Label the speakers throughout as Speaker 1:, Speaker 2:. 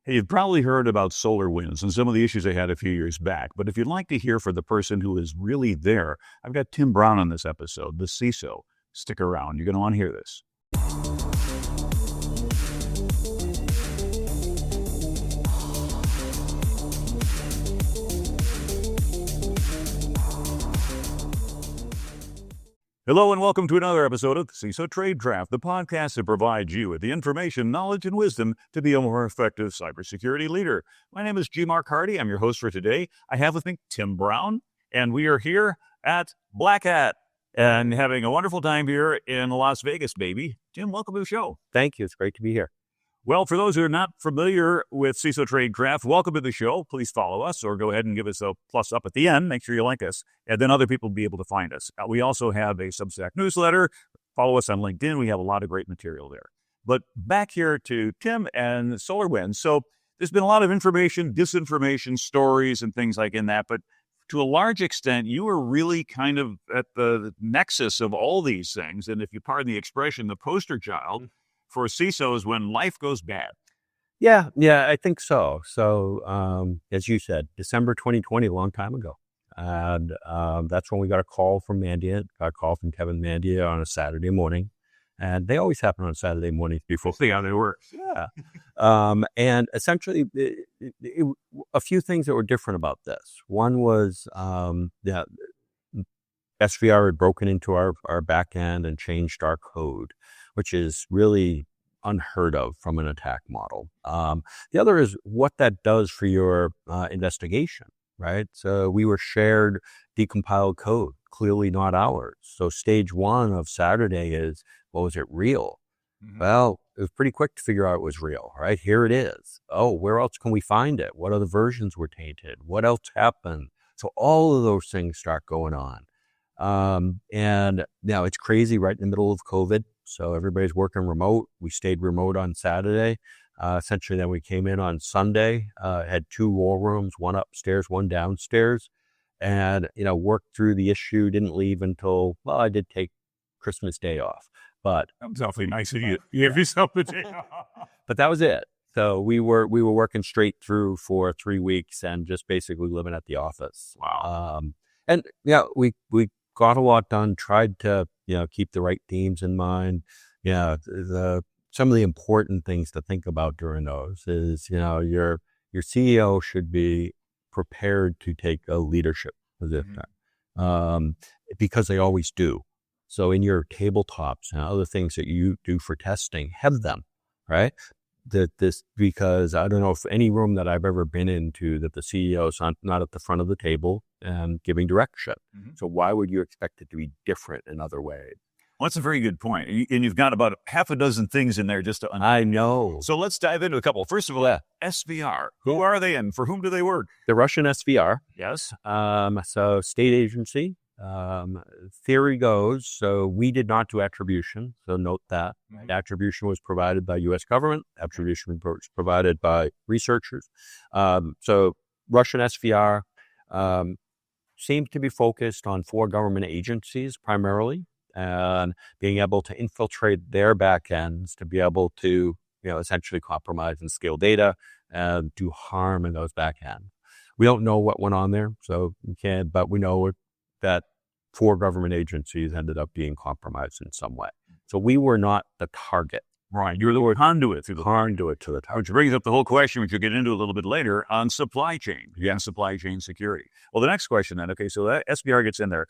Speaker 1: Hey, you've probably heard about SolarWinds and some of the issues they had a few years back, but if you'd like to hear from the person who is really there, I've got Tim Brown on this episode, the CISO. Stick around. You're going to want to hear this. Hello and welcome to another episode of CISO Tradecraft, the podcast that provides you with the information, knowledge, and wisdom to be a more effective cybersecurity leader. My name is G. Mark Hardy. I'm your host for today. I have with me Tim Brown, and we are here at Black Hat and having a wonderful time here in Las Vegas, baby. Tim, welcome to the show.
Speaker 2: Thank you. It's great to be here.
Speaker 1: Well, for those who are not familiar with CISO Tradecraft, welcome to the show. Please follow us or go ahead and give us a plus up at the end. Make sure you like us, and then other people will be able to find us. We also have a Substack newsletter. Follow us on LinkedIn. We have a lot of great material there. But back here to Tim and SolarWinds. So there's been a lot of information, disinformation, stories, and things like in that. But to a large extent, you were really kind of at the nexus of all these things. And if you pardon the expression, the poster child for CISOs when life goes bad.
Speaker 2: Yeah, I think so. So, as you said, December 2020, a long time ago. And that's when we got a call from Mandia, got a call from Kevin Mandia on a Saturday morning. And they always happen on Saturday mornings before
Speaker 1: See how they work.
Speaker 2: Yeah. And essentially, a few things that were different about this. One was, SVR had broken into our back end and changed our code, which is really unheard of from an attack model. The other is what that does for your investigation, right? So we were shared decompiled code, clearly not ours. So stage one of Saturday is, well, was it real? Mm-hmm. Well, it was pretty quick to figure out it was real, right? Here it is. Oh, where else can we find it? What other versions were tainted? What else happened? So all of those things start going on. And now it's crazy right in the middle of COVID. So everybody's working remote. We stayed remote on Saturday. Essentially then we came in on Sunday, had two war rooms, one upstairs, one downstairs, and, worked through the issue, didn't leave until, well, I did take Christmas Day off, but
Speaker 1: that was awfully nice of you. You have yourself a day off.
Speaker 2: But that was it. So we were working straight through for 3 weeks and just basically living at the office.
Speaker 1: Wow.
Speaker 2: And we got a lot done, tried to, keep the right themes in mind. Some of the important things to think about during those is, your CEO should be prepared to take a leadership position, because they always do. So in your tabletops and other things that you do for testing, have them, right? Because I don't know if any room that I've ever been into that the CEO is not at the front of the table and giving direction. Mm-hmm. So why would you expect it to be different in other ways?
Speaker 1: Well, that's a very good point. And you've got about half a dozen things in there just to
Speaker 2: I know.
Speaker 1: So let's dive into a couple. First of all, SVR. Who are they and for whom do they work?
Speaker 2: The Russian SVR.
Speaker 1: Yes.
Speaker 2: So state agency. Theory goes, so we did not do attribution. So note that. Right. Attribution was provided by U.S. government. Attribution was provided by researchers. So Russian SVR seemed to be focused on 4 government agencies primarily, and being able to infiltrate their back ends to be able to, essentially compromise and scale data and do harm in those back ends. We don't know what went on there, so we can't, but we know that 4 government agencies ended up being compromised in some way. So we were not the target.
Speaker 1: Right. You were the conduit to the
Speaker 2: target.
Speaker 1: Which brings up the whole question, which you'll get into a little bit later, on supply chain. Yeah, supply chain security. Well, the next question then, okay, so that SVR gets in there.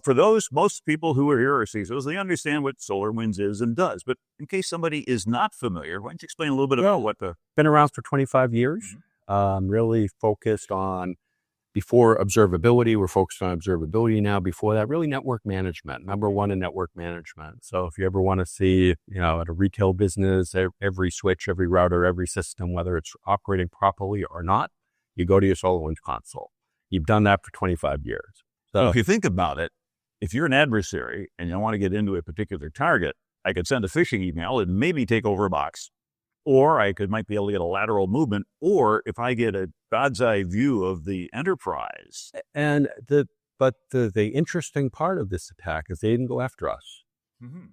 Speaker 1: For most people who are here are CISOs, they understand what SolarWinds is and does. But in case somebody is not familiar, why don't you explain a little bit about what the...
Speaker 2: Been around for 25 years, really focused on... Before observability, we're focused on observability now. Before that, really network management, number one in network management. So if you ever want to see, at a retail business, every switch, every router, every system, whether it's operating properly or not, you go to your SolarWinds console. You've done that for 25 years.
Speaker 1: So if you think about it, if you're an adversary and you want to get into a particular target, I could send a phishing email and maybe take over a box. Or I might be able to get a lateral movement, or if I get a God's eye view of the enterprise.
Speaker 2: And the interesting part of this attack is they didn't go after us. Mm-hmm.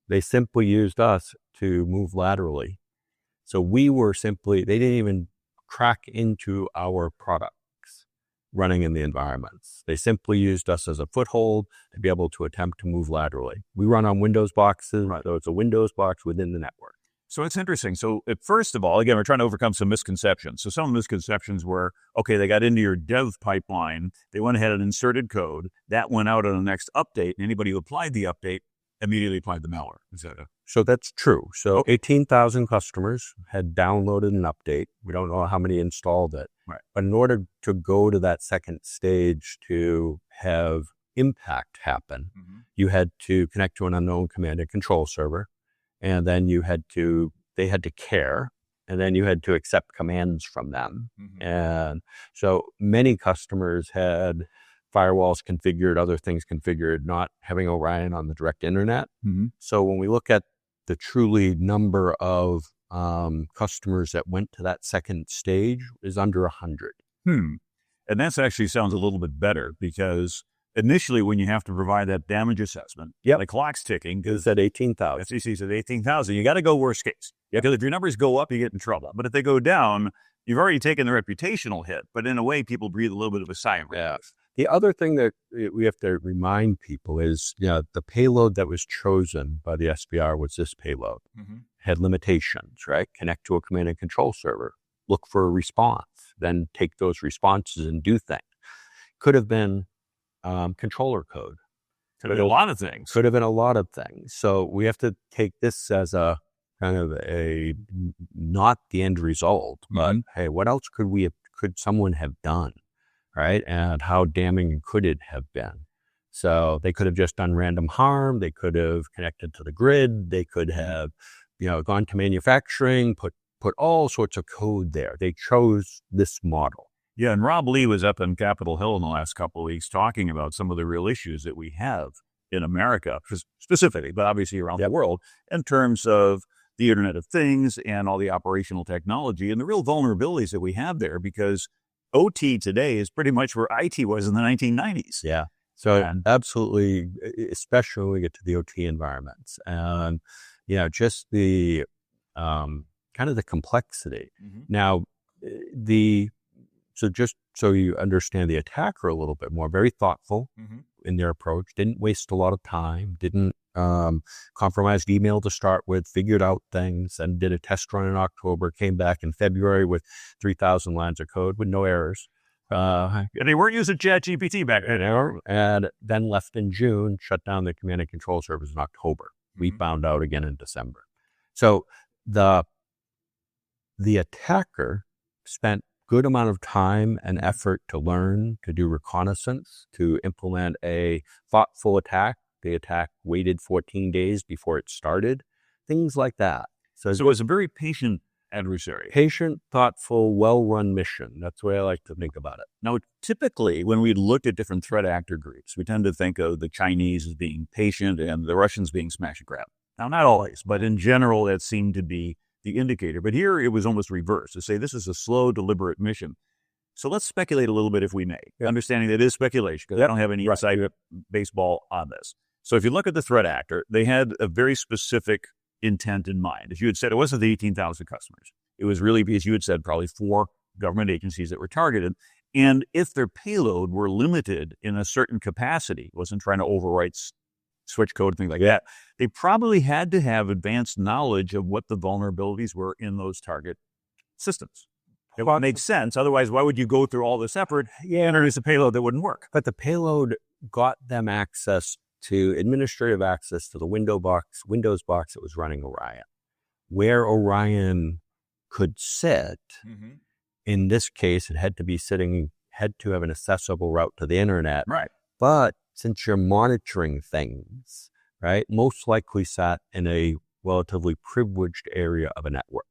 Speaker 2: They simply used us to move laterally. So we were simply, they didn't even crack into our products running in the environments. They simply used us as a foothold to be able to attempt to move laterally. We run on Windows boxes, so it's a Windows box within the network.
Speaker 1: So it's interesting. So first of all, again, we're trying to overcome some misconceptions. So some misconceptions were, okay, they got into your dev pipeline, they went ahead and inserted code, that went out on the next update, and anybody who applied the update immediately applied the malware. Is that
Speaker 2: So that's true. So 18,000 customers had downloaded an update. We don't know how many installed it.
Speaker 1: Right.
Speaker 2: But in order to go to that second stage to have impact happen, you had to connect to an unknown command and control server. And then they had to care, and then you had to accept commands from them. And so many customers had firewalls configured, other things configured, not having Orion on the direct internet. So when we look at the truly number of customers that went to that second stage is under 100.
Speaker 1: And that actually sounds a little bit better, because initially, when you have to provide that damage assessment, the clock's ticking.
Speaker 2: It's at 18,000.
Speaker 1: FCC said 18,000. You got to go worst case. Because if your numbers go up, you get in trouble. But if they go down, you've already taken the reputational hit. But in a way, people breathe a little bit of a sigh of relief.
Speaker 2: The other thing that we have to remind people is, the payload that was chosen by the SVR was this payload. Had limitations, right? Connect to a command and control server, look for a response, then take those responses and do things. Could have been controller code.
Speaker 1: Could have been a lot of things.
Speaker 2: Could have been a lot of things. So we have to take this as a kind of not the end result, but hey, what else could someone have done, right? And how damning could it have been? So they could have just done random harm. They could have connected to the grid. They could have, gone to manufacturing, put all sorts of code there. They chose this model.
Speaker 1: Yeah, and Rob Lee was up in Capitol Hill in the last couple of weeks talking about some of the real issues that we have in America, specifically, but obviously around the world, in terms of the Internet of Things and all the operational technology and the real vulnerabilities that we have there, because OT today is pretty much where IT was in the 1990s.
Speaker 2: Yeah. So absolutely, especially when we get to the OT environments, and just the kind of the complexity. Now, so just so you understand the attacker a little bit more, very thoughtful in their approach, didn't waste a lot of time, didn't compromise email to start with, figured out things, and did a test run in October, came back in February with 3,000 lines of code with no errors.
Speaker 1: And they weren't using ChatGPT back then.
Speaker 2: And then left in June, shut down the command and control servers in October. We found out again in December. So the attacker spent good amount of time and effort to learn, to do reconnaissance, to implement a thoughtful attack. The attack waited 14 days before it started, things like that. So
Speaker 1: it was a very patient adversary.
Speaker 2: Patient, thoughtful, well-run mission. That's the way I like to think about it.
Speaker 1: Now, typically, when we look at different threat actor groups, we tend to think of the Chinese as being patient and the Russians being smash and grab. Now, not always, but in general, that seemed to be the indicator. But here it was almost reversed, to say this is a slow, deliberate mission. So let's speculate a little bit, if we may, understanding that it is speculation, because I don't have any inside baseball on this. So if you look at the threat actor, they had a very specific intent in mind. As you had said, it wasn't the 18,000 customers. It was really, as you had said, probably 4 government agencies that were targeted. And if their payload were limited in a certain capacity, wasn't trying to overwrite switch code and things like that, they probably had to have advanced knowledge of what the vulnerabilities were in those target systems. It makes sense. Otherwise, why would you go through all this effort and introduce a payload that wouldn't work?
Speaker 2: But the payload got them access to administrative access to the Windows box that was running Orion. Where Orion could sit, in this case, it had to have an accessible route to the internet.
Speaker 1: Right.
Speaker 2: But since you're monitoring things, right, most likely sat in a relatively privileged area of a network.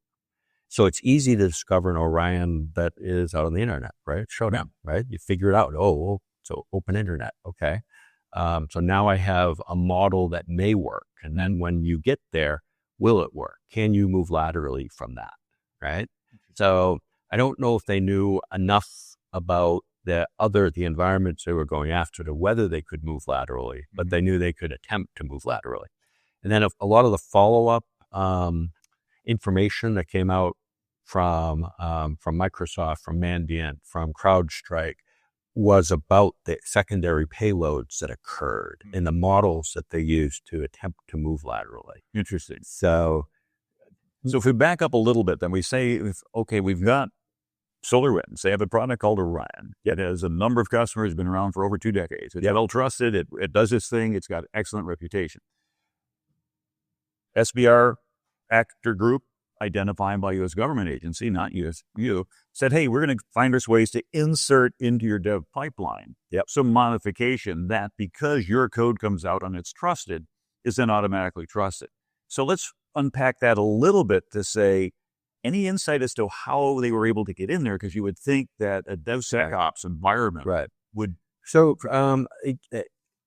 Speaker 2: So it's easy to discover an Orion that is out on the internet, right? Showdown, right? You figure it out. Oh, so open internet. Okay. So now I have a model that may work. And then when you get there, will it work? Can you move laterally from that? Right. So I don't know if they knew enough about the environments they were going after to whether they could move laterally, but they knew they could attempt to move laterally. And then a lot of the follow-up information that came out from Microsoft, from Mandiant, from CrowdStrike was about the secondary payloads that occurred in the models that they used to attempt to move laterally.
Speaker 1: Interesting.
Speaker 2: So
Speaker 1: if we back up a little bit, then we say, okay, we've got SolarWinds. They have a product called Orion. It has a number of customers, been around for over 2 decades. It's well trusted. It does its thing. It's got excellent reputation. SVR actor group, identified by U.S. government agency, not you, said, hey, we're going to find us ways to insert into your dev pipeline some modification that, because your code comes out and it's trusted, is then automatically trusted. So let's unpack that a little bit to say, any insight as to how they were able to get in there? Because you would think that a DevSecOps environment would.
Speaker 2: So,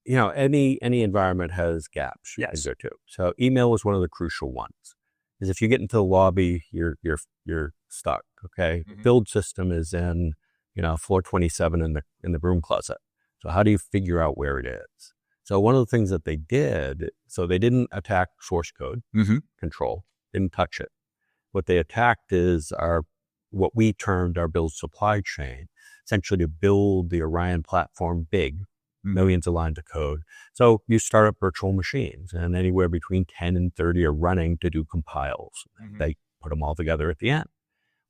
Speaker 2: any environment has gaps.
Speaker 1: Yes.
Speaker 2: There too. So email is one of the crucial ones. Is if you get into the lobby, you're stuck. Okay. Build system is in, floor 27 in the broom closet. So how do you figure out where it is? So one of the things that they did, so they didn't attack source code control, didn't touch it. What they attacked is what we termed our build supply chain, essentially to build the Orion platform big, millions of lines of code. So you start up virtual machines, and anywhere between 10 and 30 are running to do compiles. They put them all together at the end.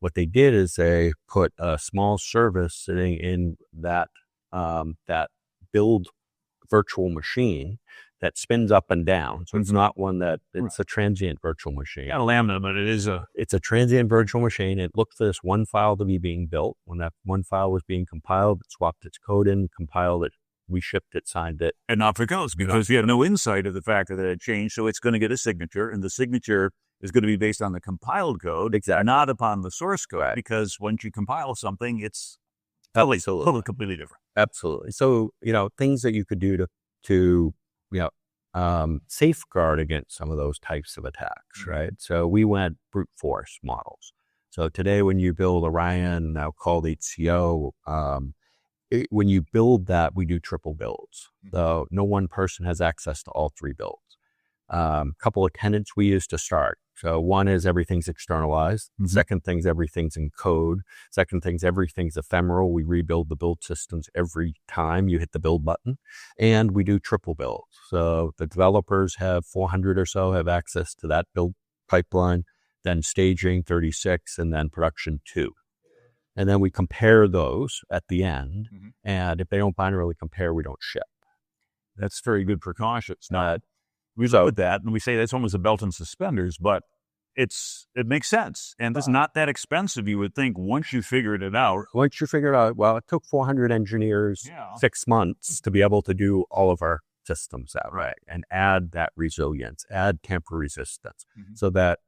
Speaker 2: What they did is they put a small service sitting in that build virtual machine that spins up and down. So it's not one that, it's a transient virtual machine.
Speaker 1: Got a Lambda, but
Speaker 2: it's a transient virtual machine. It looked for this one file to be being built. When that one file was being compiled, it swapped its code in, compiled it, we shipped it, signed it.
Speaker 1: And off it goes, because you have no insight of the fact that it changed. So it's going to get a signature, and the signature is going to be based on the compiled code, not upon the source code, because once you compile something, it's totally completely different.
Speaker 2: Absolutely. So, things that you could do to safeguard against some of those types of attacks, right? So we went brute force models. So today when you build Orion, now called HCO, when you build that, we do triple builds. So no one person has access to all 3 builds. Couple of tenets we use to start. So one is everything's externalized. Second thing's everything's in code. Second thing's everything's ephemeral. We rebuild the build systems every time you hit the build button. And we do triple builds. So the developers have 400 or so have access to that build pipeline, then staging 36, and then production 2. And then we compare those at the end. And if they don't binarily compare, we don't ship.
Speaker 1: That's very good precautions. We look at that and we say that's almost a belt and suspenders, but it makes sense. And it's not that expensive, you would think, once you figured it out.
Speaker 2: Once you figure it out, well, it took 400 engineers 6 months to be able to do all of our systems that way and add that resilience, add tamper resistance, so that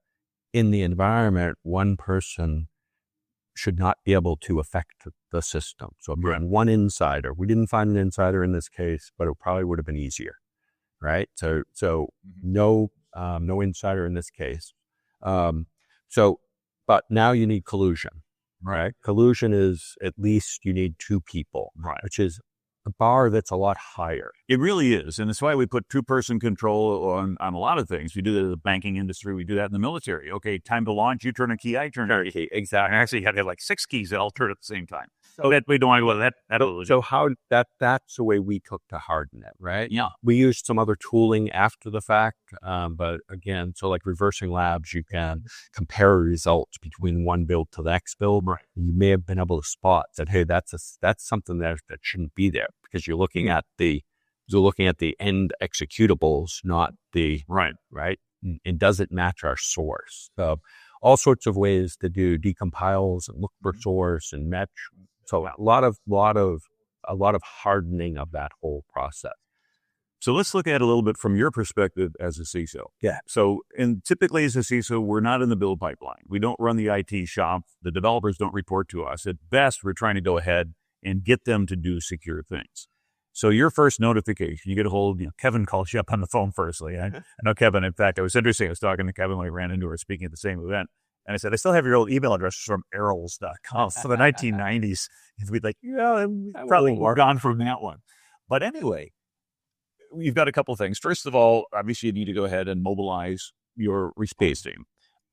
Speaker 2: in the environment, one person should not be able to affect the system. So if you're one insider, we didn't find an insider in this case, but it probably would have been easier. Right. So no insider in this case. But now you need collusion, right? Collusion is at least you need 2 people, which is a bar that's a lot higher.
Speaker 1: It really is. And that's why we put 2-person control on a lot of things. We do that in the banking industry. We do that in the military. Okay, time to launch. You turn a key, I turn a key.
Speaker 2: Exactly.
Speaker 1: I actually had to have like 6 keys that all turn at the same time. So that we don't want to go with that.
Speaker 2: So how that's the way we took to harden it, right?
Speaker 1: Yeah.
Speaker 2: We used some other tooling after the fact, but again, so like reversing labs, you can compare results between one build to the next build.
Speaker 1: Right.
Speaker 2: You may have been able to spot that, hey, that's something that shouldn't be there, because you're looking at the end executables, not the right. And does it match our source? So all sorts of ways to do decompiles and look for source and match. So a lot of hardening of that whole process.
Speaker 1: So let's look at it a little bit from your perspective as a CISO.
Speaker 2: Yeah.
Speaker 1: So, and typically as a CISO, we're not in the build pipeline. We don't run the IT shop. The developers don't report to us. At best, we're trying to go ahead and get them to do secure things. So your first notification, you get a hold, Kevin calls you up on the phone firstly. I know Kevin. In fact, it was interesting. I was talking to Kevin when we ran into her speaking at the same event. And I said, I still have your old email address from arrows.com from the 1990s. And we'd like, probably we're gone from that one. But anyway, you've got a couple of things. First of all, obviously you need to go ahead and mobilize your response team.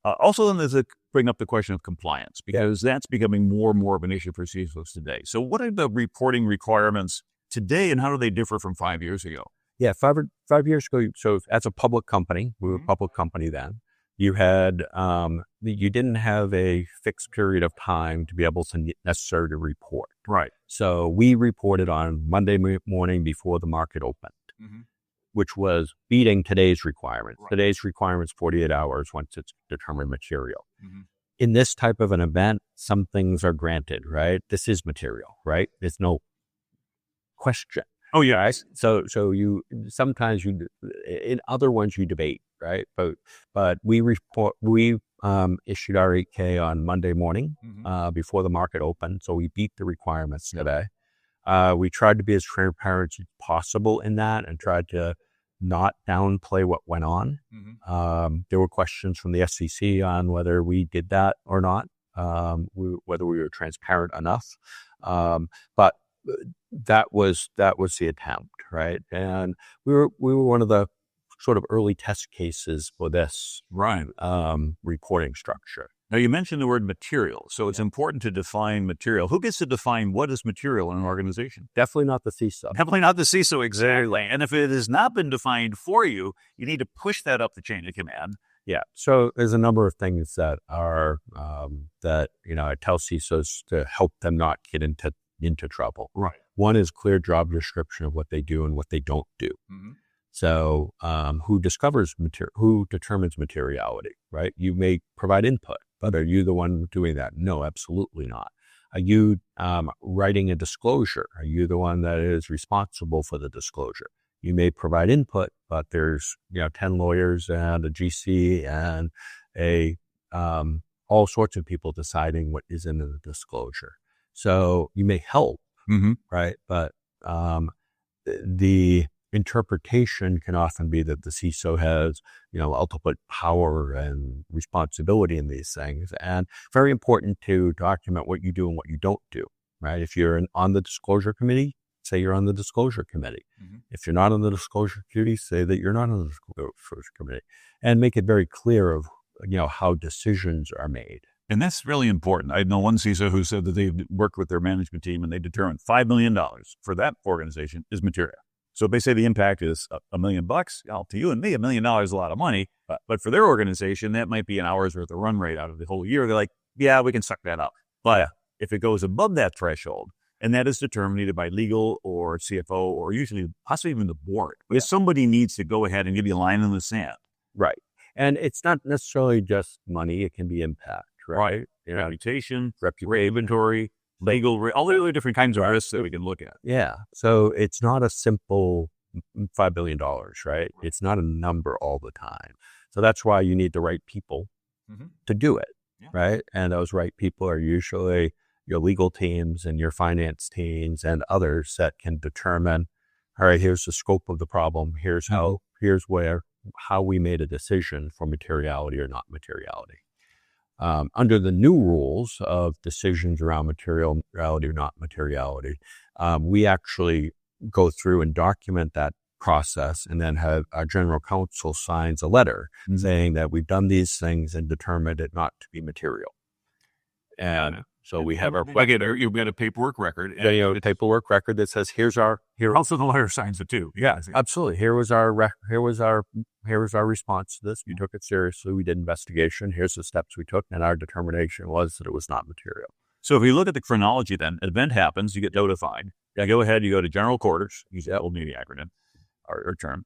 Speaker 1: Also, then there's bring up the question of compliance, because that's becoming more and more of an issue for CISOs today. So what are the reporting requirements today, and how do they differ from 5 years ago?
Speaker 2: Yeah, 5 years ago, so as a public company, we were a public company then, you had, you didn't have a fixed period of time to be able to necessarily report.
Speaker 1: Right.
Speaker 2: So we reported on Monday morning before the market opened, which was beating today's requirements.
Speaker 1: Right.
Speaker 2: Today's requirements, 48 hours once it's determined material. In this type of an event, some things are granted, right? This is material, right? There's no question.
Speaker 1: Oh, yeah.
Speaker 2: Right? So you sometimes in other ones you debate, right? But we issued our 8K on Monday morning before the market opened, so we beat the requirements today. We tried to be as transparent as possible in that and tried to not downplay what went on. There were questions from the SEC on whether we did that or not, whether we were transparent enough. But that was the attempt, right? And we were one of the sort of early test cases for this reporting structure.
Speaker 1: Now, you mentioned the word material, so it's important to define material. Who gets to define what is material in an organization?
Speaker 2: Definitely not the CISO.
Speaker 1: Definitely not the CISO, exactly. And if it has not been defined for you, you need to push that up the chain of command.
Speaker 2: Yeah. So there's a number of things that are that I tell CISOs to help them not get into trouble.
Speaker 1: Right.
Speaker 2: One is clear job description of what they do and what they don't do. So who determines materiality, right? You may provide input, but are you the one doing that? No, absolutely not. Are you writing a disclosure? Are you the one that is responsible for the disclosure? You may provide input, but there's 10 lawyers and a GC and all sorts of people deciding what is in the disclosure. So you may help, right? But the interpretation can often be that the CISO has, ultimate power and responsibility in these things. And very important to document what you do and what you don't do, right? If you're on the disclosure committee, say you're on the disclosure committee. If you're not on the disclosure committee, say that you're not on the disclosure committee, and make it very clear of, how decisions are made.
Speaker 1: And that's really important. I know one CISO who said that they worked with their management team and they determined $5 million for that organization is material. So if they say the impact is $1 million, to you and me, $1 million is a lot of money. But for their organization, that might be an hour's worth of run rate out of the whole year. They're like, yeah, we can suck that up. But if it goes above that threshold, and that is determined either by legal or CFO or usually possibly even the board, if somebody needs to go ahead and give you a line in the sand.
Speaker 2: Right. And it's not necessarily just money. It can be impact, right?
Speaker 1: Reputation, inventory, legal, all the other different kinds of risks that we can look at.
Speaker 2: Yeah. So it's not a simple $5 billion, right? It's not a number all the time. So that's why you need the right people to do it, right? And those right people are usually your legal teams and your finance teams and others that can determine, all right, here's the scope of the problem. Here's how we made a decision for materiality or not materiality. Under the new rules of decisions around materiality or not materiality, we actually go through and document that process and then have our general counsel signs a letter saying that we've done these things and determined it not to be material. And so we have
Speaker 1: you've got a paperwork record.
Speaker 2: A paperwork record that says
Speaker 1: also the lawyer signs it too.
Speaker 2: Yeah, absolutely. Here was our response to this. We took it seriously. We did investigation. Here's the steps we took, and our determination was that it was not material.
Speaker 1: So if we look at the chronology, then an event happens, you get notified. Yeah, go ahead. You go to general quarters. Use the old media acronym or term.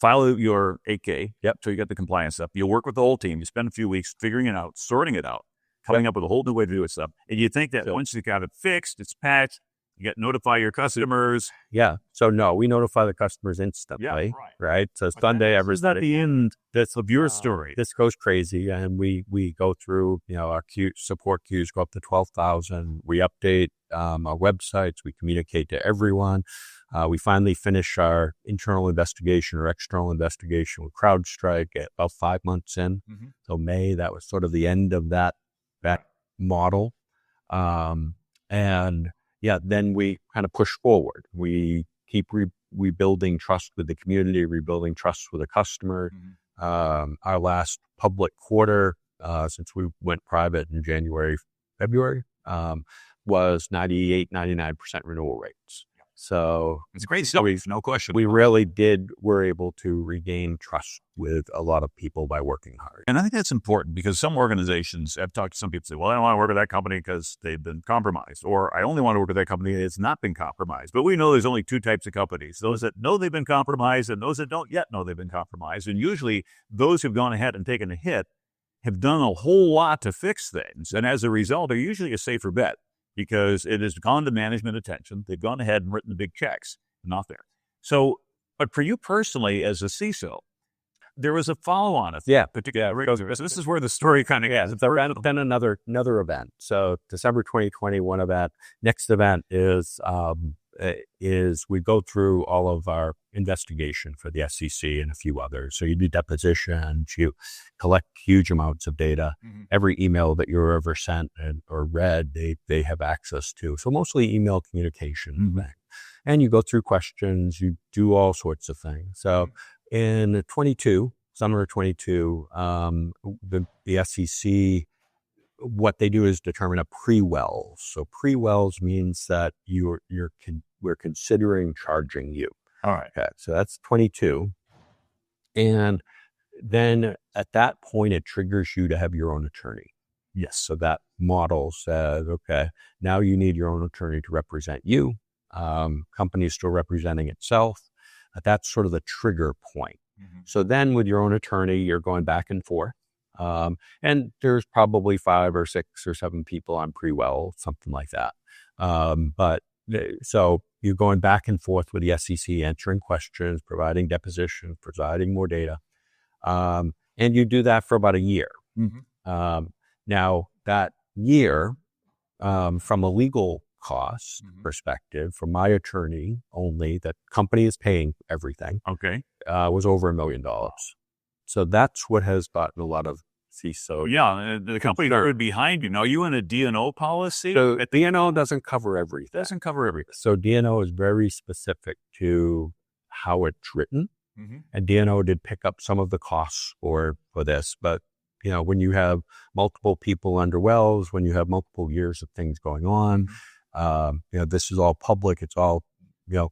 Speaker 1: File your 8K. So you got the compliance stuff. You work with the whole team. You spend a few weeks figuring it out, sorting it out, coming up with a whole new way to do it stuff. And you think that once you got it fixed, it's patched, you notify your customers.
Speaker 2: Yeah. So no, we notify the customers instantly. Right. So Sunday,
Speaker 1: is that the end of your story?
Speaker 2: This goes crazy, and we go through, our support queues go up to 12,000. We update our websites. We communicate to everyone. We finally finish our internal investigation or external investigation with CrowdStrike at about 5 months in. So May, that was sort of the end of that model. Then we kind of push forward. We keep rebuilding trust with the community, rebuilding trust with the customer. Our last public quarter since we went private in January, February, was 98, 99% renewal rates. So
Speaker 1: it's great stuff, no question.
Speaker 2: We were able to regain trust with a lot of people by working hard.
Speaker 1: And I think that's important because some organizations, I've talked to some people say, well, I don't want to work with that company because they've been compromised, or I only want to work with that company that's not been compromised. But we know there's only two types of companies, those that know they've been compromised and those that don't yet know they've been compromised. And usually those who've gone ahead and taken a hit have done a whole lot to fix things. And as a result, are usually a safer bet, because it has gone to management attention. They've gone ahead and written the big checks, not there. So, but for you personally as a CISO, there was a follow-on. This is where the story kind of
Speaker 2: gets. Then another event. So December 2020, one event. Next event is we go through all of our investigation for the SEC and a few others. So you do depositions, you collect huge amounts of data. Mm-hmm. Every email that you're ever sent or read, they have access to. So mostly email communication. Mm-hmm. And you go through questions, you do all sorts of things. So in summer of 22, the SEC, what they do is determine a pre-wells. So pre-wells means that we're considering charging you.
Speaker 1: All right.
Speaker 2: Okay, so that's 22. And then at that point, it triggers you to have your own attorney.
Speaker 1: Yes.
Speaker 2: So that model says, okay, now you need your own attorney to represent you. Company is still representing itself. That's sort of the trigger point. Mm-hmm. So then with your own attorney, you're going back and forth. And there's probably 5 or 6 or 7 people on pre-well, something like that. So you're going back and forth with the SEC, answering questions, providing depositions, providing more data. And you do that for about a year. Mm-hmm. Now that year, from a legal cost perspective, from my attorney only, that company is paying everything.
Speaker 1: Okay.
Speaker 2: Was over $1 million. So that's what has gotten a lot of CISO.
Speaker 1: Yeah, the company stood behind you. Now, are you in a D&O policy?
Speaker 2: So D&O doesn't cover everything. So D&O is very specific to how it's written. Mm-hmm. And D&O did pick up some of the costs for this. But, when you have multiple people under wells, when you have multiple years of things going on, this is all public. It's all,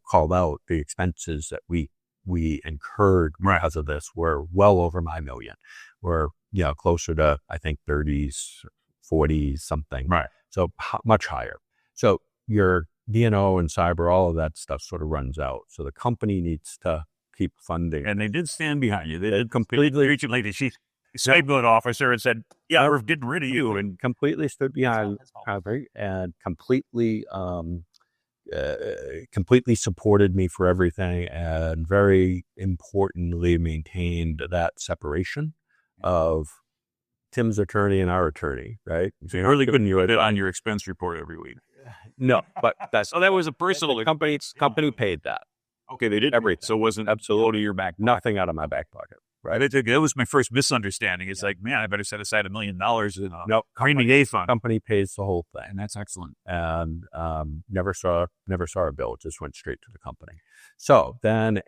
Speaker 2: called out. The expenses that we incurred because of this were well over my $1 million. We're, closer to, I think, 30s, 40s, something.
Speaker 1: Right.
Speaker 2: So much higher. So your D&O and cyber, all of that stuff sort of runs out. So the company needs to keep funding.
Speaker 1: And they did stand behind you. They did completely reach you like the chief cyber officer and said, yeah, we're getting rid of you.
Speaker 2: And completely stood behind and completely supported me for everything, and very importantly maintained that separation of Tim's attorney and our attorney, right?
Speaker 1: So you really couldn't do it on your expense report every week.
Speaker 2: No, but that's
Speaker 1: so that was a personal
Speaker 2: company paid that.
Speaker 1: Okay, they did everything. So it wasn't absolutely your back pocket.
Speaker 2: Nothing out of my back pocket.
Speaker 1: Right. That was my first misunderstanding. It's like, man, I better set aside $1 million in a rainy day fund.
Speaker 2: Company pays the whole thing.
Speaker 1: And that's excellent.
Speaker 2: And never saw a bill. It just went straight to the company. So then,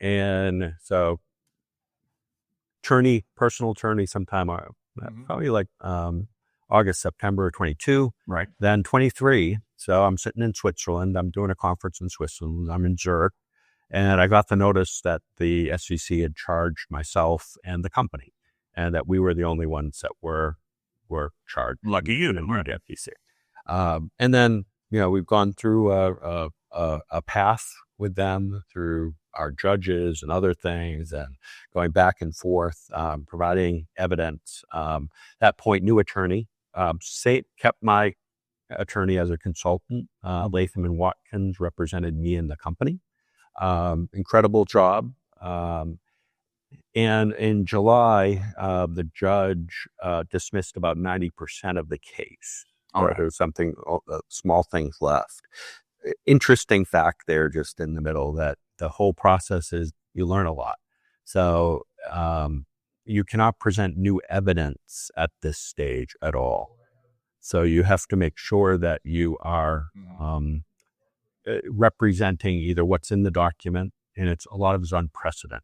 Speaker 2: personal attorney sometime, probably like August, September 22.
Speaker 1: Right.
Speaker 2: Then 23. So I'm sitting in Switzerland. I'm doing a conference in Switzerland. I'm in Zurich. And I got the notice that the SEC had charged myself and the company, and that we were the only ones that were charged.
Speaker 1: Lucky you,
Speaker 2: weren't the SEC. And then, we've gone through a path with them through our judges and other things, and going back and forth, providing evidence. That point, new attorney, kept my attorney as a consultant. Latham and Watkins represented me in the company. Incredible job. And in July, the judge dismissed about 90% of the case.
Speaker 1: Right.
Speaker 2: There's something, small things left. Interesting fact there, just in the middle, that the whole process is you learn a lot. So you cannot present new evidence at this stage at all. So you have to make sure that you are representing either what's in the document, and a lot of it's on precedent.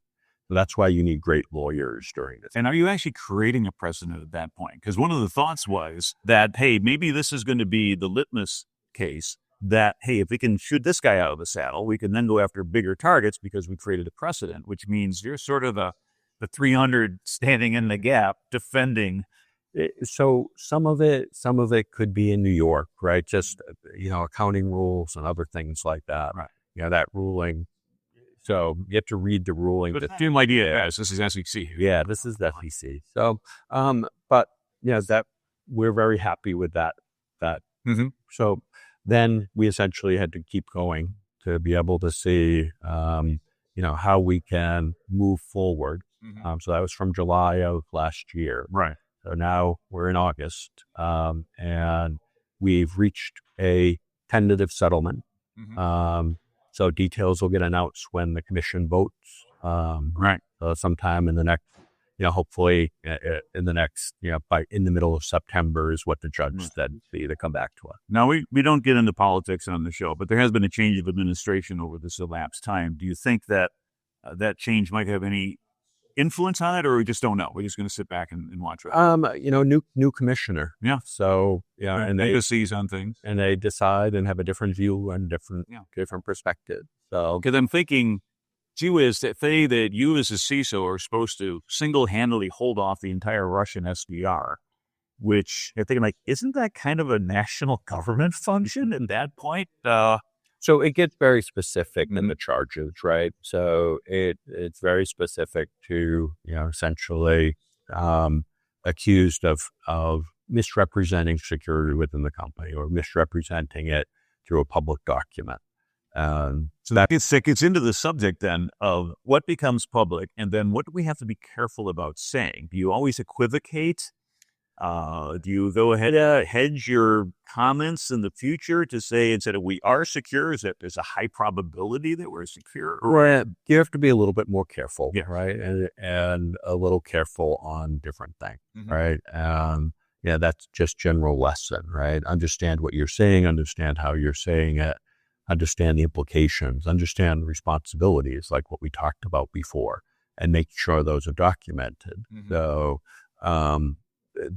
Speaker 2: That's why you need great lawyers during this.
Speaker 1: And are you actually creating a precedent at that point? Because one of the thoughts was that, hey, maybe this is going to be the litmus case that, hey, if we can shoot this guy out of the saddle, we can then go after bigger targets because we created a precedent, which means you're sort of the 300 standing in the gap defending.
Speaker 2: So some of it could be in New York, right? Just, accounting rules and other things like that.
Speaker 1: Right.
Speaker 2: That ruling. So you have to read the ruling.
Speaker 1: But the same idea as this is SEC.
Speaker 2: Yeah, this is the SEC. So, but that we're very happy with that.
Speaker 1: Mm-hmm.
Speaker 2: So then we essentially had to keep going to be able to see, how we can move forward.
Speaker 1: Mm-hmm.
Speaker 2: So that was from July of last year.
Speaker 1: Right.
Speaker 2: So now we're in August, and we've reached a tentative settlement.
Speaker 1: Mm-hmm.
Speaker 2: So details will get announced when the commission votes.
Speaker 1: Right.
Speaker 2: Sometime in the next, hopefully in the next, in the middle of September is what the judge said to come back to us.
Speaker 1: Now, we don't get into politics on the show, but there has been a change of administration over this elapsed time. Do you think that that change might have any influence on it, or we just don't know? We're just going to sit back and watch it.
Speaker 2: New commissioner.
Speaker 1: Yeah.
Speaker 2: So, and
Speaker 1: they sees on things.
Speaker 2: And they decide and have a different view and different perspective. So,
Speaker 1: because I'm thinking, gee whiz, that say that you as a CISO are supposed to single-handedly hold off the entire Russian SVR, which I'm thinking, like, isn't that kind of a national government function at that point?
Speaker 2: So it gets very specific in the charges, right? So it's very specific to, essentially accused of misrepresenting security within the company or misrepresenting it through a public document.
Speaker 1: So that gets into the subject then of what becomes public, and then what do we have to be careful about saying? Do you always equivocate? Do you go ahead hedge your comments in the future to say instead of we are secure, is that there's a high probability that we're secure?
Speaker 2: Right. You have to be a little bit more careful,
Speaker 1: yeah.
Speaker 2: Right? And a little careful on different things, right? That's just general lesson, right? Understand what you're saying, understand how you're saying it, understand the implications, understand the responsibilities, like what we talked about before, and make sure those are documented. So,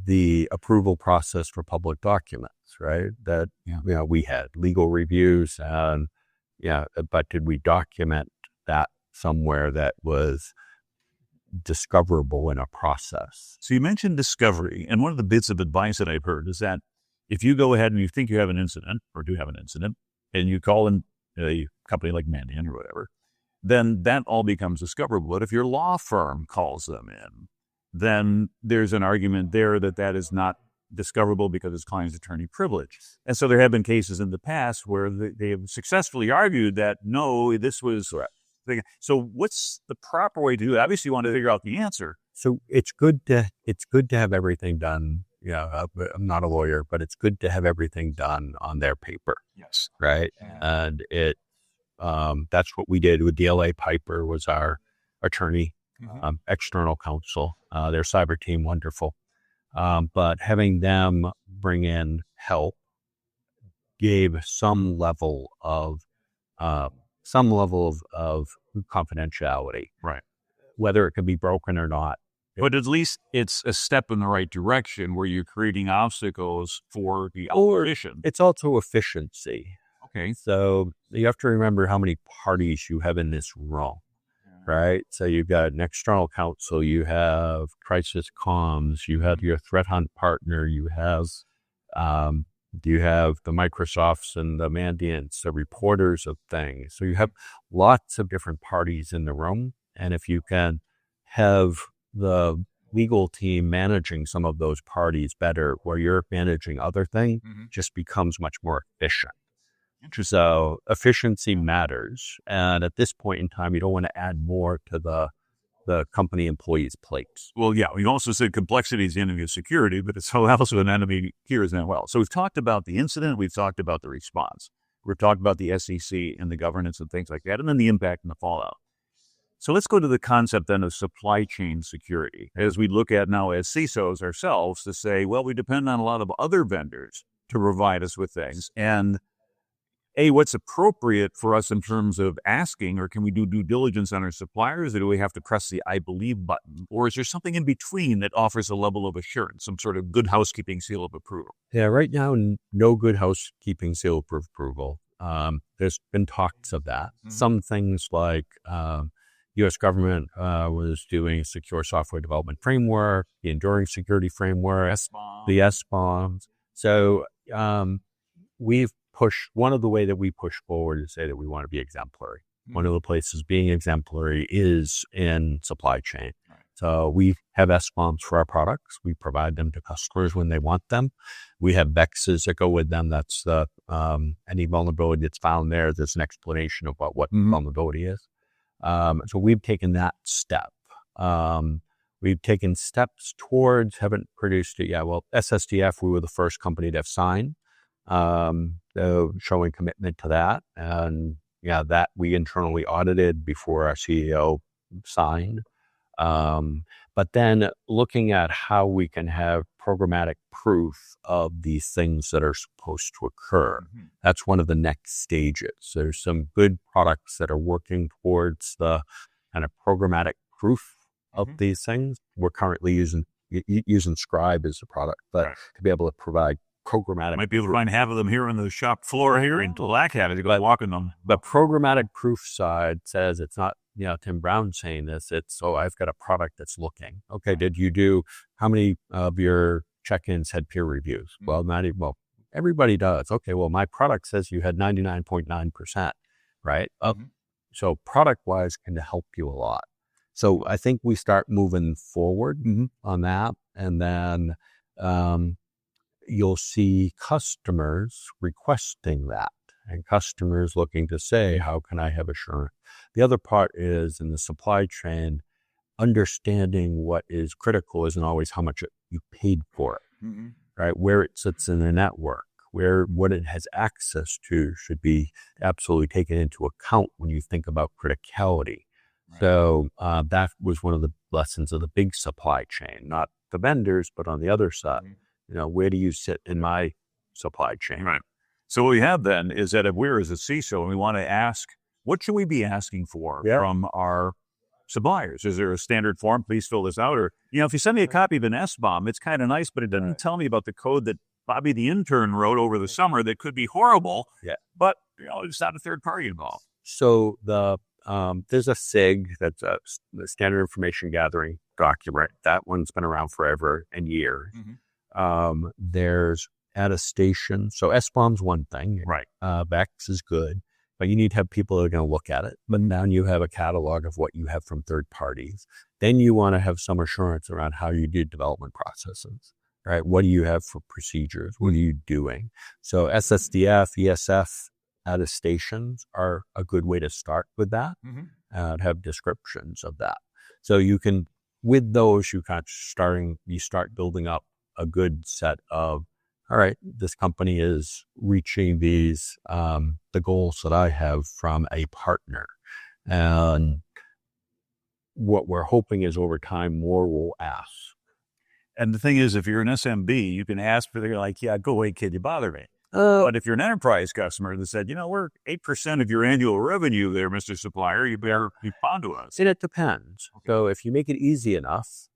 Speaker 2: the approval process for public documents, right? That, we had legal reviews and, but did we document that somewhere that was discoverable in a process?
Speaker 1: So you mentioned discovery, and one of the bits of advice that I've heard is that if you go ahead and you think you have an incident or do have an incident, and you call in a company like Mandiant or whatever, then that all becomes discoverable. But if your law firm calls them in, then there's an argument there that is not discoverable because it's client's attorney privilege. And so there have been cases in the past where they have successfully argued that, no, this was... So what's the proper way to do it? Obviously, you want to figure out the answer.
Speaker 2: So it's good to have everything done. I'm not a lawyer, but it's good to have everything done on their paper.
Speaker 1: Yes.
Speaker 2: Right. Yeah. And that's what we did with DLA Piper was our attorney, external counsel, their cyber team, wonderful. But having them bring in help gave some level of confidentiality,
Speaker 1: right?
Speaker 2: Whether it can be broken or not.
Speaker 1: But at least it's a step in the right direction where you're creating obstacles for the opposition.
Speaker 2: It's also efficiency.
Speaker 1: Okay.
Speaker 2: So you have to remember how many parties you have in this room, right? So you've got an external counsel, you have crisis comms, you have your threat hunt partner, you have the Microsofts and the Mandiants, the reporters of things. So you have lots of different parties in the room. And if you can have the legal team managing some of those parties better, where you're managing other things, just becomes much more efficient.
Speaker 1: Interesting.
Speaker 2: So efficiency matters. And at this point in time, you don't want to add more to the company employees' plates.
Speaker 1: Well, yeah, we've also said complexity is the enemy of security, but it's also an enemy here as well. So we've talked about the incident, we've talked about the response, we've talked about the SEC and the governance and things like that, and then the impact and the fallout. So let's go to the concept then of supply chain security, as we look at now as CISOs ourselves to say, well, we depend on a lot of other vendors to provide us with things. And what's appropriate for us in terms of asking, or can we do due diligence on our suppliers, or do we have to press the I believe button? Or is there something in between that offers a level of assurance, some sort of good housekeeping seal of approval?
Speaker 2: Yeah, right now, no good housekeeping seal of approval. There's been talks of that. Some things like U.S. government was doing secure software development framework, the enduring security framework, the SBOMs. So we've pushed, one of the way that we push forward is say that we want to be exemplary. One of the places being exemplary is in supply chain. So we have SBOMs for our products. We provide them to customers when they want them. We have VEXs that go with them. That's the any vulnerability that's found there. There's an explanation about what vulnerability is. So we've taken that step. We've taken steps towards, haven't produced it yet. Well, SSDF, we were the first company to have signed, so showing commitment to that. And yeah, that we internally audited before our CEO signed. But then looking at how we can have programmatic proof of these things that are supposed to occur. That's one of the next stages. There's some good products that are working towards the kind of programmatic proof of these things. We're currently using Scribe as a product, but to be able to provide programmatic.
Speaker 1: Might be able to find half of them here on the shop floor here in Black Hat as you go walking them.
Speaker 2: The programmatic proof side says it's not, Tim Brown saying this, it's, I've got a product that's looking. Okay, how many of your check-ins had peer reviews? Well, everybody does. Okay, well, my product says you had 99.9%, right? So product-wise can help you a lot. So I think we start moving forward on that, and then you'll see customers requesting that, and customers looking to say, how can I have assurance? The other part is in the supply chain, understanding what is critical isn't always how much you paid for it, right? Where it sits in the network, what it has access to should be absolutely taken into account when you think about criticality. Right. So that was one of the lessons of the big supply chain, not the vendors, but on the other side, where do you sit in my supply chain?
Speaker 1: Right. So what we have then is that if we're as a CISO and we want to ask, what should we be asking for from our suppliers? Is there a standard form? Please fill this out. Or, if you send me a copy of an SBOM, it's kind of nice, but it doesn't tell me about the code that Bobby the intern wrote over the summer that could be horrible. Yeah. But, it's not a third party involved.
Speaker 2: So there's a SIG, that's the standard information gathering document. That one's been around forever and years. There's attestation. So SBOM's one thing.
Speaker 1: Right.
Speaker 2: VEX is good, but you need to have people that are going to look at it. But now you have a catalog of what you have from third parties. Then you want to have some assurance around how you do development processes, right? What do you have for procedures? What are you doing? So SSDF, ESF attestations are a good way to start with that and have descriptions of that. So you can, with those, you start building up a good set of, all right, this company is reaching these, the goals that I have from a partner. And what we're hoping is over time, more will ask.
Speaker 1: And the thing is, if you're an SMB, you can ask for, they're like, yeah, go away, kid, you bother me. But if you're an enterprise customer that said, we're 8% of your annual revenue there, Mr. Supplier, you better respond to us.
Speaker 2: And it depends. Okay. So if you make it easy enough,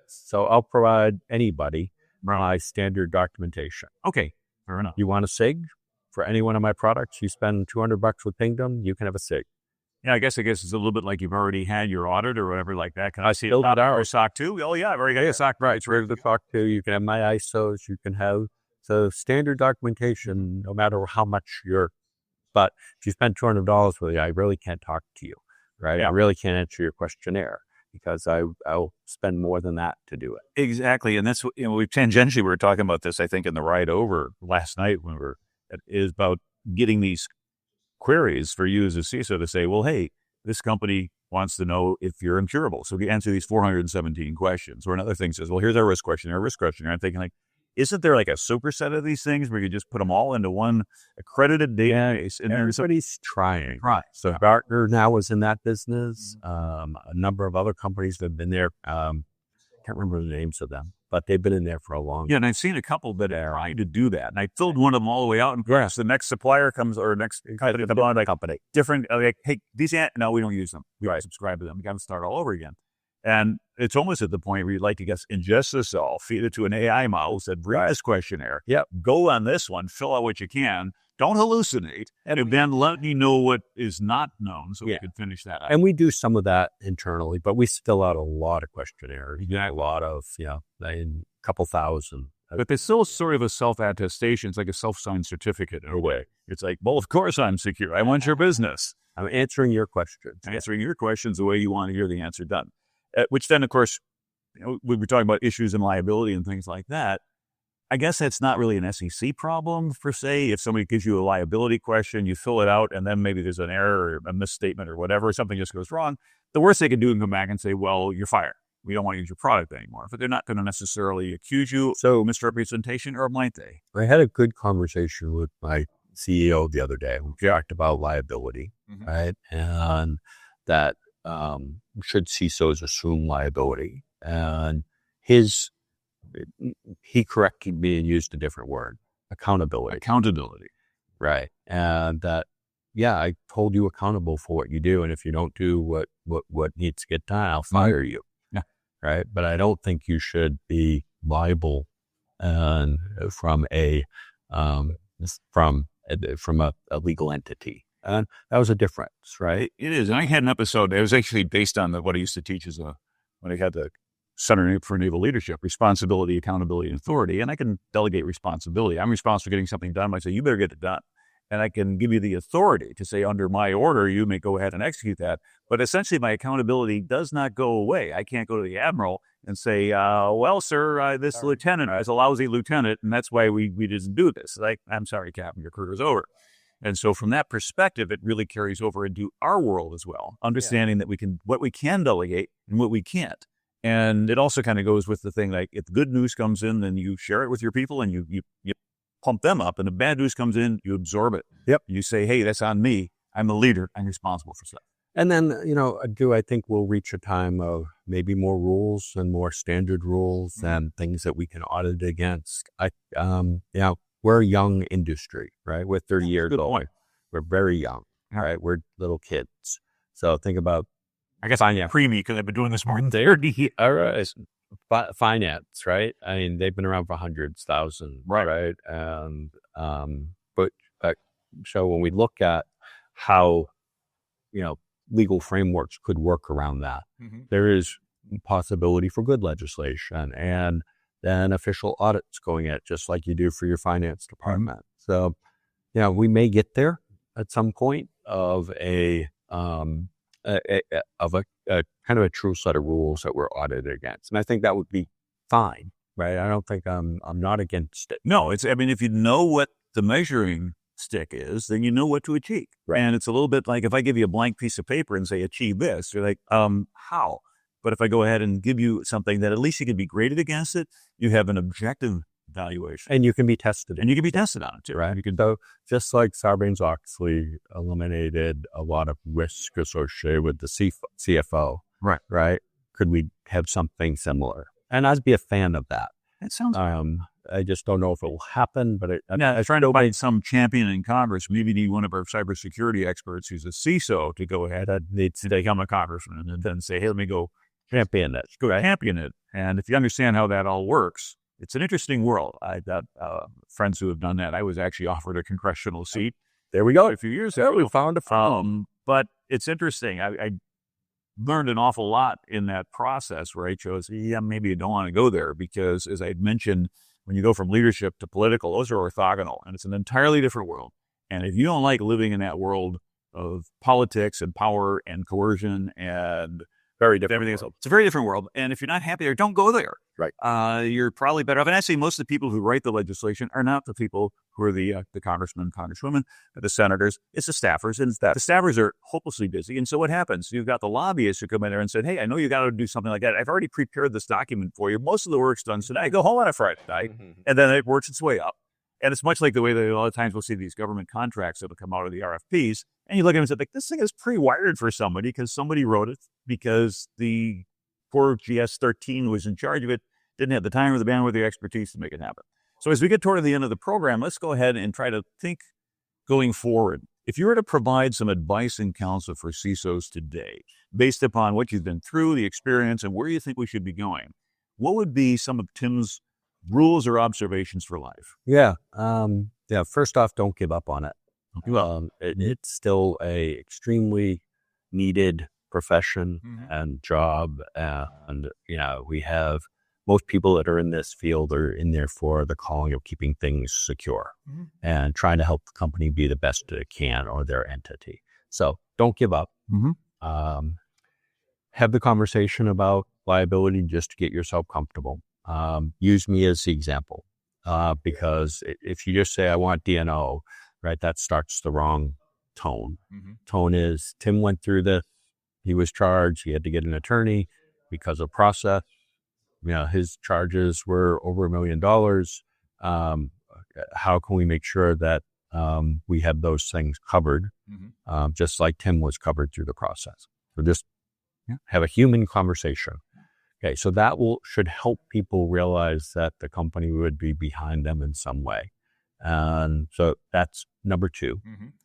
Speaker 2: so I'll provide anybody my standard documentation.
Speaker 1: Okay, fair enough.
Speaker 2: You want a SIG for any one of my products? You spend $200 with Pingdom, you can have a SIG.
Speaker 1: Yeah, I guess it's a little bit like you've already had your audit or whatever like that. Can I see
Speaker 2: it our
Speaker 1: SOC 2? Oh yeah, I've already got a SOC.
Speaker 2: Right, it's ready to SOC 2. You can have my ISOs. You can have the standard documentation, no matter how much but if you spend $200 with it, I really can't talk to you, right? Yeah. I really can't answer your questionnaire because I'll spend more than that to do it.
Speaker 1: Exactly. And that's, we were talking about this, I think, in the ride over last night is about getting these queries for you as a CISO to say, well, hey, this company wants to know if you're incurable. So we answer these 417 questions. Or another thing says, well, here's our risk questionnaire. I'm thinking isn't there like a superset of these things where you just put them all into one accredited database?
Speaker 2: And everybody's trying. Right. So Gartner now is in that business. A number of other companies that have been there. can't remember the names of them, but they've been in there for a long time.
Speaker 1: Yeah, and I've seen a couple that are trying to do that. And I filled one of them all the way out. And yes, the next supplier comes, or next company, different, like, hey, no, we don't use them. We subscribe to them. We got to start all over again. And it's almost at the point where you'd like to ingest this all, feed it to an AI model, said, read this questionnaire.
Speaker 2: Yep.
Speaker 1: Go on this one, fill out what you can. Don't hallucinate. And then let me know what is not known so we can finish that out.
Speaker 2: And we do some of that internally, but we fill out a lot of questionnaires. A lot of, a couple thousand.
Speaker 1: But there's still sort of a self-attestation. It's like a self-signed certificate in a way. It's like, well, of course I'm secure. I want your business.
Speaker 2: I'm answering your questions.
Speaker 1: Answering your questions the way you want to hear the answer done. Which then, of course, we were talking about issues and liability and things like that. I guess that's not really an SEC problem, per se. If somebody gives you a liability question, you fill it out, and then maybe there's an error or a misstatement or whatever, something just goes wrong. The worst they can do is come back and say, well, you're fired. We don't want to use your product anymore. But they're not going to necessarily accuse you of misrepresentation, or might they?
Speaker 2: I had a good conversation with my CEO the other day. We talked about liability, right? And that should CISOs assume liability? And he corrected me and used a different word, accountability.
Speaker 1: Accountability.
Speaker 2: Right. And that, I told you accountable for what you do. And if you don't do what needs to get done, I'll fire you.
Speaker 1: Yeah.
Speaker 2: Right. But I don't think you should be liable from a legal entity. And that was a difference, right?
Speaker 1: It is. And I had an episode, it was actually based on what I used to teach when I had the Center for Naval Leadership, responsibility, accountability, and authority. And I can delegate responsibility. I'm responsible for getting something done. I say, you better get it done. And I can give you the authority to say, under my order, you may go ahead and execute that. But essentially, my accountability does not go away. I can't go to the admiral and say, well, sir, this lieutenant is a lousy lieutenant, and that's why we didn't do this. Like, I'm sorry, Captain, your career is over. And so from that perspective, it really carries over into our world as well, understanding that what we can delegate and what we can't. And it also kind of goes with the thing, like, if good news comes in, then you share it with your people and you pump them up. And if bad news comes in, you absorb it.
Speaker 2: Yep.
Speaker 1: You say, hey, that's on me. I'm the leader. I'm responsible for stuff.
Speaker 2: And then, I think we'll reach a time of maybe more rules and more standard rules and things that we can audit against. We're a young industry, right? We're 30 years old. We're very young, right? We're little kids. So think about,
Speaker 1: I guess I'm pre-me because I've been doing this more than 30.
Speaker 2: All right. Finance, right? I mean, they've been around for hundreds, thousands, right? And, so when we look at how, legal frameworks could work around that, there is possibility for good legislation and then official audits going at, just like you do for your finance department. So, we may get there at some point of a kind of a true set of rules that we're audited against. And I think that would be fine, right? I don't think I'm not against it.
Speaker 1: No, if you know what the measuring stick is, then you know what to achieve.
Speaker 2: Right.
Speaker 1: And it's a little bit like if I give you a blank piece of paper and say, achieve this, you're like, how? But if I go ahead and give you something that at least you can be graded against it, you have an objective valuation.
Speaker 2: And you can be tested.
Speaker 1: And you can be tested on it too.
Speaker 2: Right. So just like Sarbanes-Oxley eliminated a lot of risk associated with the CFO. Right. Could we have something similar? And I'd be a fan of that.
Speaker 1: That sounds
Speaker 2: I just don't know if it will happen, but
Speaker 1: I'm trying to find some champion in Congress. Maybe need one of our cybersecurity experts who's a CISO to go ahead and become a congressman and then say, hey, let me go
Speaker 2: champion it.
Speaker 1: Champion it. And if you understand how that all works, it's an interesting world. I've got friends who have done that. I was actually offered a congressional seat.
Speaker 2: There we go.
Speaker 1: A few years ago.
Speaker 2: We found a phone.
Speaker 1: But it's interesting. I learned an awful lot in that process where I chose, maybe you don't want to go there because, as I had mentioned, when you go from leadership to political, those are orthogonal, and it's an entirely different world. And if you don't like living in that world of politics and power and coercion and everything else, it's a very different world. And if you're not happy there, don't go there.
Speaker 2: Right.
Speaker 1: You're probably better off. And actually, most of the people who write the legislation are not the people who are the congressmen, congresswomen, the senators. It's the staffers, and the staffers are hopelessly busy. And so what happens? You've got the lobbyists who come in there and said, hey, I know you got to do something like that. I've already prepared this document for you. Most of the work's done tonight. Go home on a Friday night, and then it works its way up. And it's much like the way that a lot of times we'll see these government contracts that will come out of the RFPs, and you look at them and say, like, this thing is pre-wired for somebody because somebody wrote it because the poor GS13 was in charge of it, didn't have the time or the bandwidth or the expertise to make it happen. So as we get toward the end of the program, let's go ahead and try to think going forward. If you were to provide some advice and counsel for CISOs today, based upon what you've been through, the experience, and where you think we should be going, what would be some of Tim's rules or observations for life?
Speaker 2: Yeah. First off, don't give up on it.
Speaker 1: Well,
Speaker 2: It's still a extremely needed profession and job. And, we have most people that are in this field are in there for the calling of keeping things secure and trying to help the company be the best it can or their entity. So don't give up. Have the conversation about liability just to get yourself comfortable. Use me as the example because if you just say, I want DNO, right, that starts the wrong tone. Tone is, Tim went through this. He was charged. He had to get an attorney because of process. His charges were over $1 million. How can we make sure that we have those things covered, just like Tim was covered through the process? So just have a human conversation. Okay, so that should help people realize that the company would be behind them in some way. And so that's number two.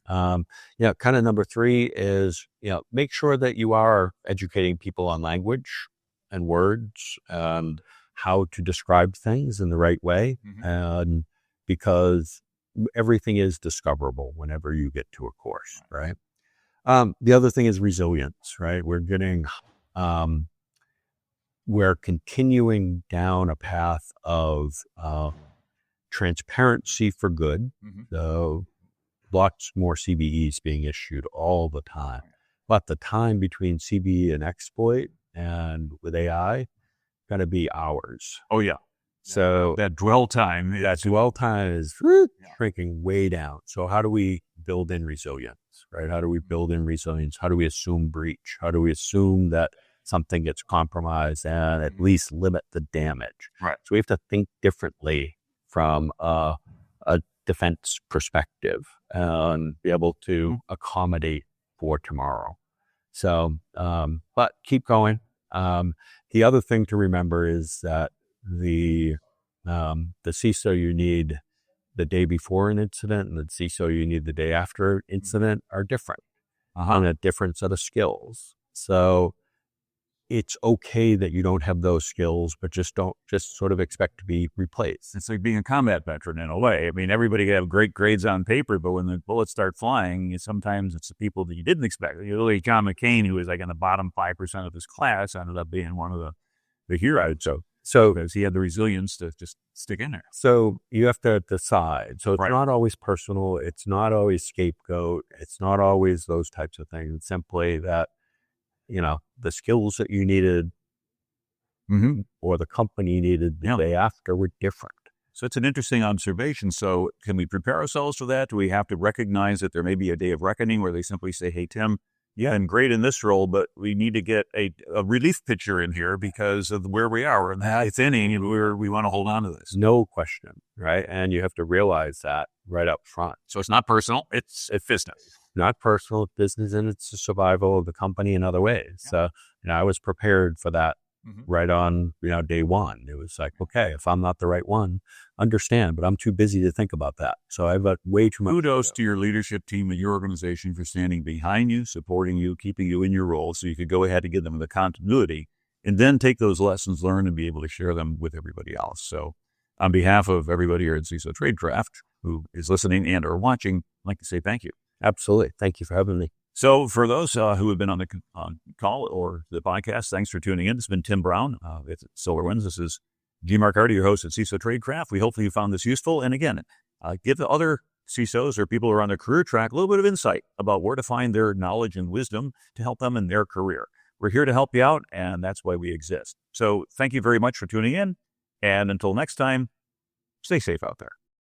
Speaker 2: Kind of number three is, make sure that you are educating people on language and words and how to describe things in the right way. And because everything is discoverable whenever you get to a course, right? The other thing is resilience, right? We're continuing down a path of transparency for good. So lots more CVEs being issued all the time. But the time between CVE and exploit and with AI, going to be hours.
Speaker 1: Oh, yeah.
Speaker 2: So
Speaker 1: that dwell time.
Speaker 2: Is shrinking way down. So how do we build in resilience, right? How do we build in resilience? How do we assume breach? How do we assume that something gets compromised and at least limit the damage?
Speaker 1: Right.
Speaker 2: So we have to think differently from a defense perspective and be able to accommodate for tomorrow. So, but keep going. The other thing to remember is that the CISO you need the day before an incident and the CISO you need the day after incident are different on a different set of skills. So it's okay that you don't have those skills, but just sort of expect to be replaced.
Speaker 1: It's like being a combat veteran in a way. I mean, everybody can have great grades on paper, but when the bullets start flying, sometimes it's the people that you didn't expect. John McCain, who was like in the bottom 5% of his class, ended up being one of the heroes. So because he had the resilience to just stick in there.
Speaker 2: So you have to decide. So it's not always personal. It's not always scapegoat. It's not always those types of things. It's simply that, the skills that you needed or the company needed the day after were different.
Speaker 1: So it's an interesting observation. So can we prepare ourselves for that? Do we have to recognize that there may be a day of reckoning where they simply say, hey, Tim, and great in this role, but we need to get a relief pitcher in here because of where we are. We're in the ninth inning and we want to hold on to this.
Speaker 2: No question, right? And you have to realize that right up front.
Speaker 1: So it's not personal. It's business.
Speaker 2: Not personal, business, and it's the survival of the company in other ways. So, I was prepared for that right on, day one. It was like, okay, if I'm not the right one, understand, but I'm too busy to think about that. So I've got way too much.
Speaker 1: Kudos to your leadership team and your organization for standing behind you, supporting you, keeping you in your role so you could go ahead and give them the continuity and then take those lessons learned and be able to share them with everybody else. So on behalf of everybody here at CISO Tradecraft who is listening and or watching, I'd like to say thank you.
Speaker 2: Absolutely. Thank you for having me.
Speaker 1: So for those who have been on the call or the podcast, thanks for tuning in. This has been Tim Brown at SolarWinds. This is G. Mark Hardy, your host at CISO Tradecraft. We hopefully you found this useful. And again, give the other CISOs or people who are on their career track a little bit of insight about where to find their knowledge and wisdom to help them in their career. We're here to help you out, and that's why we exist. So thank you very much for tuning in. And until next time, stay safe out there.